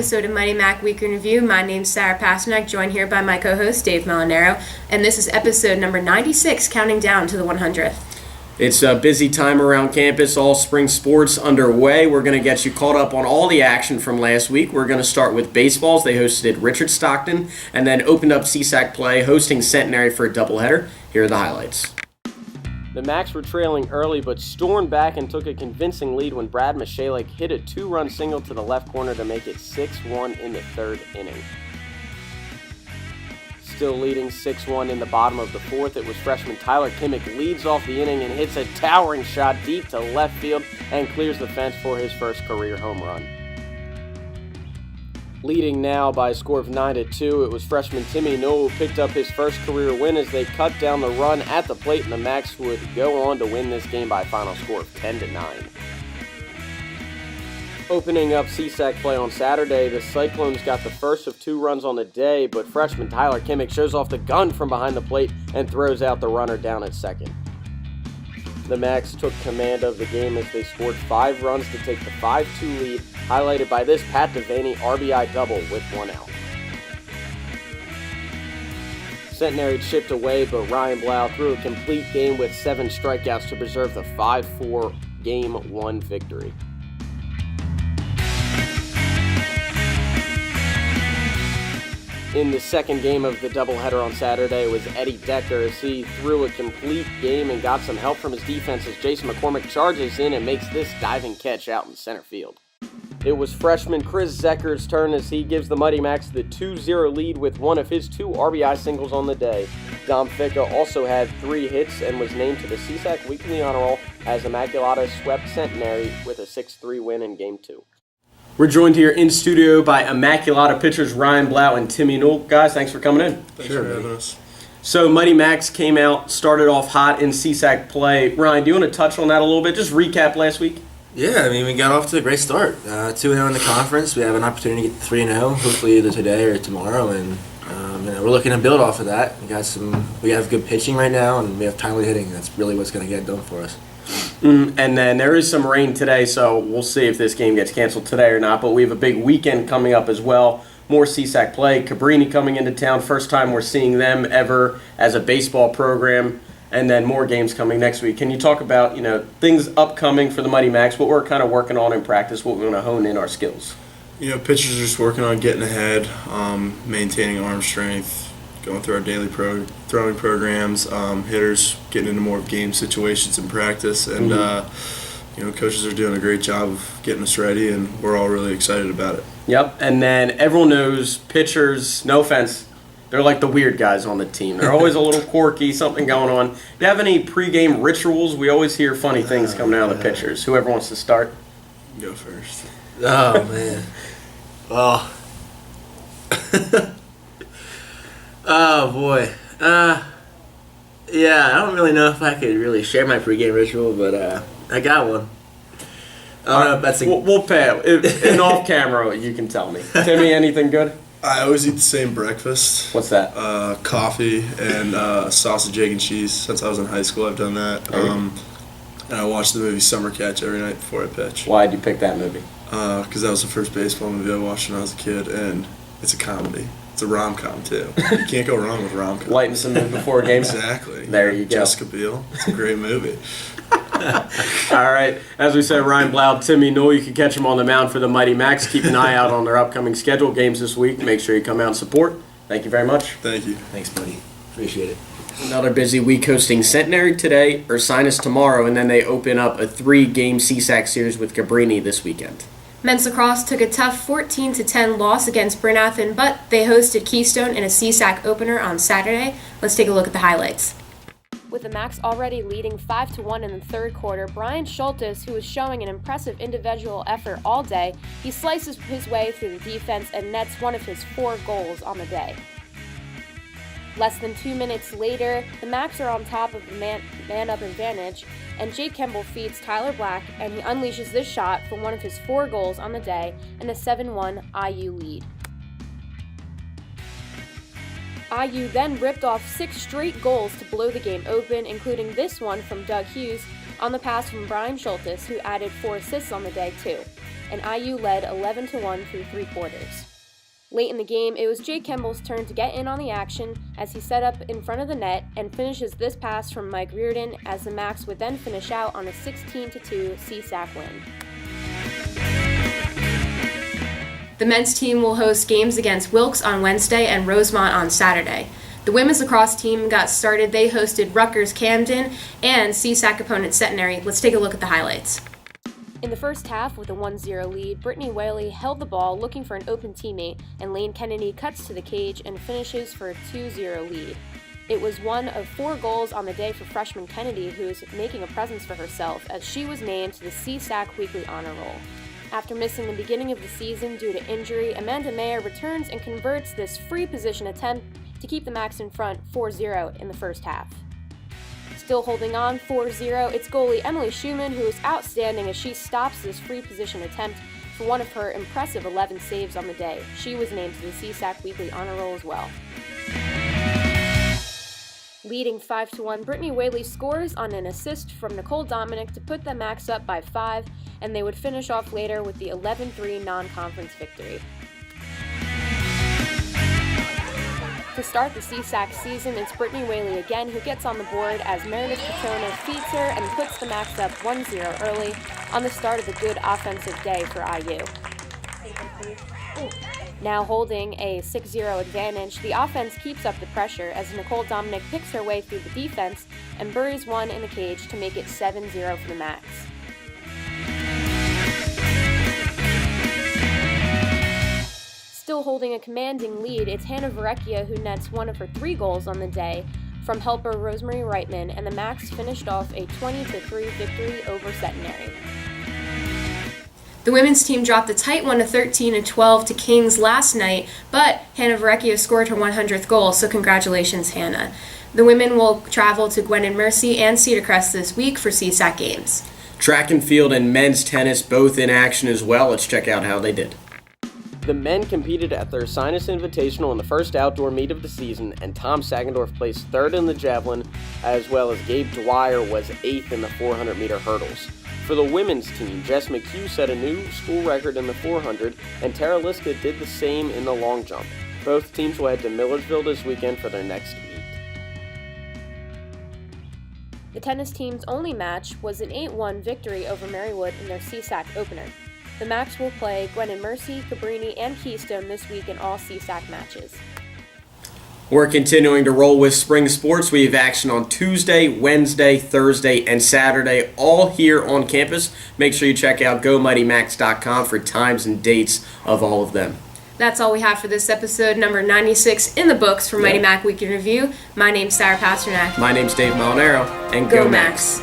episode of Mighty Mac Week in Review. My name's Sarah Pasternak, joined here by my co-host Dave Molinaro, and this is episode number 96, counting down to the 100th. It's a busy time around campus, all spring sports underway. We're going to get you caught up on all the action from last week. We're going to start with baseballs. They hosted Richard Stockton and then opened up CSAC play, hosting Centenary for a doubleheader. Here are the highlights. The Macs were trailing early, but stormed back and took a convincing lead when Brad Michalik hit a two-run single to the left corner to make it 6-1 in the third inning. Still leading 6-1 in the bottom of the fourth, it was freshman Tyler Kimmick leads off the inning and hits a towering shot deep to left field and clears the fence for his first career home run. Leading now by a score of 9-2, it was freshman Timmy Noel who picked up his first career win as they cut down the run at the plate, and the Macs would go on to win this game by a final score of 10-9. Opening up CSAC play on Saturday, the Cyclones got the first of 2 runs on the day, but freshman Tyler Kimmick shows off the gun from behind the plate and throws out the runner down at second. The Macs took command of the game as they scored 5 runs to take the 5-2 lead, highlighted by this Pat Devaney RBI double with 1 out. Centenary chipped away, but Ryan Blau threw a complete game with 7 strikeouts to preserve the 5-4 Game 1 victory. In the second game of the doubleheader on Saturday, it was Eddie Decker as he threw a complete game and got some help from his defense as Jason McCormick charges in and makes this diving catch out in center field. It was freshman Chris Zecker's turn as he gives the Mighty Macs the 2-0 lead with one of his 2 RBI singles on the day. Dom Ficca also had 3 hits and was named to the CSAC Weekly Honor Roll as Immaculata swept Centenary with a 6-3 win in Game 2. We're joined here in studio by Immaculata pitchers Ryan Blau and Timmy Noel. Guys, thanks for coming in. Thanks for having us. So Mighty Macs came out, started off hot in CSAC play. Ryan, do you want to touch on that a little bit? Just recap last week. Yeah, we got off to a great start. 2-0 in the conference. We have an opportunity to get 3-0, hopefully either today or tomorrow, and we're looking to build off of that. We have good pitching right now, and we have timely hitting. That's really what's going to get it done for us. And then there is some rain today, so we'll see if this game gets canceled today or not. But we have a big weekend coming up as well. More CSAC play. Cabrini coming into town. First time we're seeing them ever as a baseball program. And then more games coming next week. Can you talk about, things upcoming for the Mighty Macs, what we're kind of working on in practice, what we want to hone in our skills? Pitchers are just working on getting ahead, maintaining arm strength, going through our daily throwing programs, hitters getting into more game situations in practice, and coaches are doing a great job of getting us ready, and we're all really excited about it. Yep, and then everyone knows pitchers, no offense, they're like the weird guys on the team. They're always a little quirky, something going on. Do you have any pregame rituals? We always hear funny things coming out of the pitchers. Whoever wants to start. Go first. Oh, man. Well, oh, boy. Yeah, I don't really know if I could really share my pregame ritual, but I got one. I don't know if that's We'll pay it. In off camera, you can tell me. Timmy, anything good? I always eat the same breakfast. What's that? Coffee and sausage, egg, and cheese. Since I was in high school, I've done that. And I watch the movie Summer Catch every night before I pitch. Why did you pick that movie? Because that was the first baseball movie I watched when I was a kid, and it's a comedy. It's a rom-com, too. You can't go wrong with rom-com. Lighten some mood before games. Exactly. There you go. Jessica Biel. It's a great movie. All right. As we said, Ryan Blau, Timmy Noel, you can catch them on the mound for the Mighty Macs. Keep an eye out on their upcoming schedule games this week. Make sure you come out and support. Thank you very much. Thank you. Thanks, buddy. Appreciate it. Another busy week hosting Centenary today, Ursinus tomorrow, and then they open up a 3-game CSAC series with Cabrini this weekend. Men's lacrosse took a tough 14-10 loss against Bryn Athyn, but they hosted Keystone in a CSAC opener on Saturday. Let's take a look at the highlights. With the Macs already leading 5-1 in the third quarter, Brian Schultes, who was showing an impressive individual effort all day, he slices his way through the defense and nets one of his 4 goals on the day. Less than 2 minutes later, the Macs are on top of the man-up advantage, and Jake Kemble feeds Tyler Black, and he unleashes this shot for one of his 4 goals on the day and a 7-1 IU lead. IU then ripped off 6 straight goals to blow the game open, including this one from Doug Hughes on the pass from Brian Schultes, who added 4 assists on the day too, and IU led 11-1 through 3 quarters. Late in the game, it was Jake Kemble's turn to get in on the action as he set up in front of the net and finishes this pass from Mike Reardon, as the Macs would then finish out on a 16-2 CSAC win. The men's team will host games against Wilkes on Wednesday and Rosemont on Saturday. The women's lacrosse team got started. They hosted Rutgers Camden and CSAC opponent Centenary. Let's take a look at the highlights. In the first half, with a 1-0 lead, Brittany Whaley held the ball looking for an open teammate, and Lane Kennedy cuts to the cage and finishes for a 2-0 lead. It was one of 4 goals on the day for freshman Kennedy, who is making a presence for herself as she was named to the CSAC Weekly Honor Roll. After missing the beginning of the season due to injury, Amanda Mayer returns and converts this free position attempt to keep the Macs in front 4-0 in the first half. Still holding on 4-0, it's goalie Emily Schumann, who is outstanding as she stops this free position attempt for one of her impressive 11 saves on the day. She was named to the CSAC Weekly Honor Roll as well. Leading 5-1, Brittany Whaley scores on an assist from Nicole Dominic to put the Macs up by 5, and they would finish off later with the 11-3 non-conference victory. To start the CSAC season, it's Brittany Whaley again who gets on the board as Meredith Petona feeds her and puts the Macs up 1-0 early on the start of a good offensive day for IU. Now holding a 6-0 advantage, the offense keeps up the pressure as Nicole Dominic picks her way through the defense and buries one in the cage to make it 7-0 for the Macs. Still holding a commanding lead, it's Hannah Varecchia who nets one of her 3 goals on the day from helper Rosemary Reitman, and the Macs finished off a 20-3 victory over Centenary. The women's team dropped a tight 13-12 to Kings last night, but Hannah Varecchia scored her 100th goal, so congratulations, Hannah. The women will travel to Gwen Mercy and Cedar Crest this week for CSAC games. Track and field and men's tennis both in action as well. Let's check out how they did. The men competed at their Sinus Invitational in the first outdoor meet of the season, and Tom Sagendorf placed 3rd in the javelin, as well as Gabe Dwyer was 8th in the 400-meter hurdles. For the women's team, Jess McHugh set a new school record in the 400, and Tara Liska did the same in the long jump. Both teams will head to Millersville this weekend for their next meet. The tennis team's only match was an 8-1 victory over Marywood in their CSAC opener. The Macs will play Gwen Mercy, Cabrini, and Keystone this week in all CSAC matches. We're continuing to roll with spring sports. We have action on Tuesday, Wednesday, Thursday, and Saturday, all here on campus. Make sure you check out GoMightyMacs.com for times and dates of all of them. That's all we have for this episode, number 96 in the books for Mighty Mac Week in Review. My name's Sarah Pasternak. My name's Dave Molinaro, and Go Macs.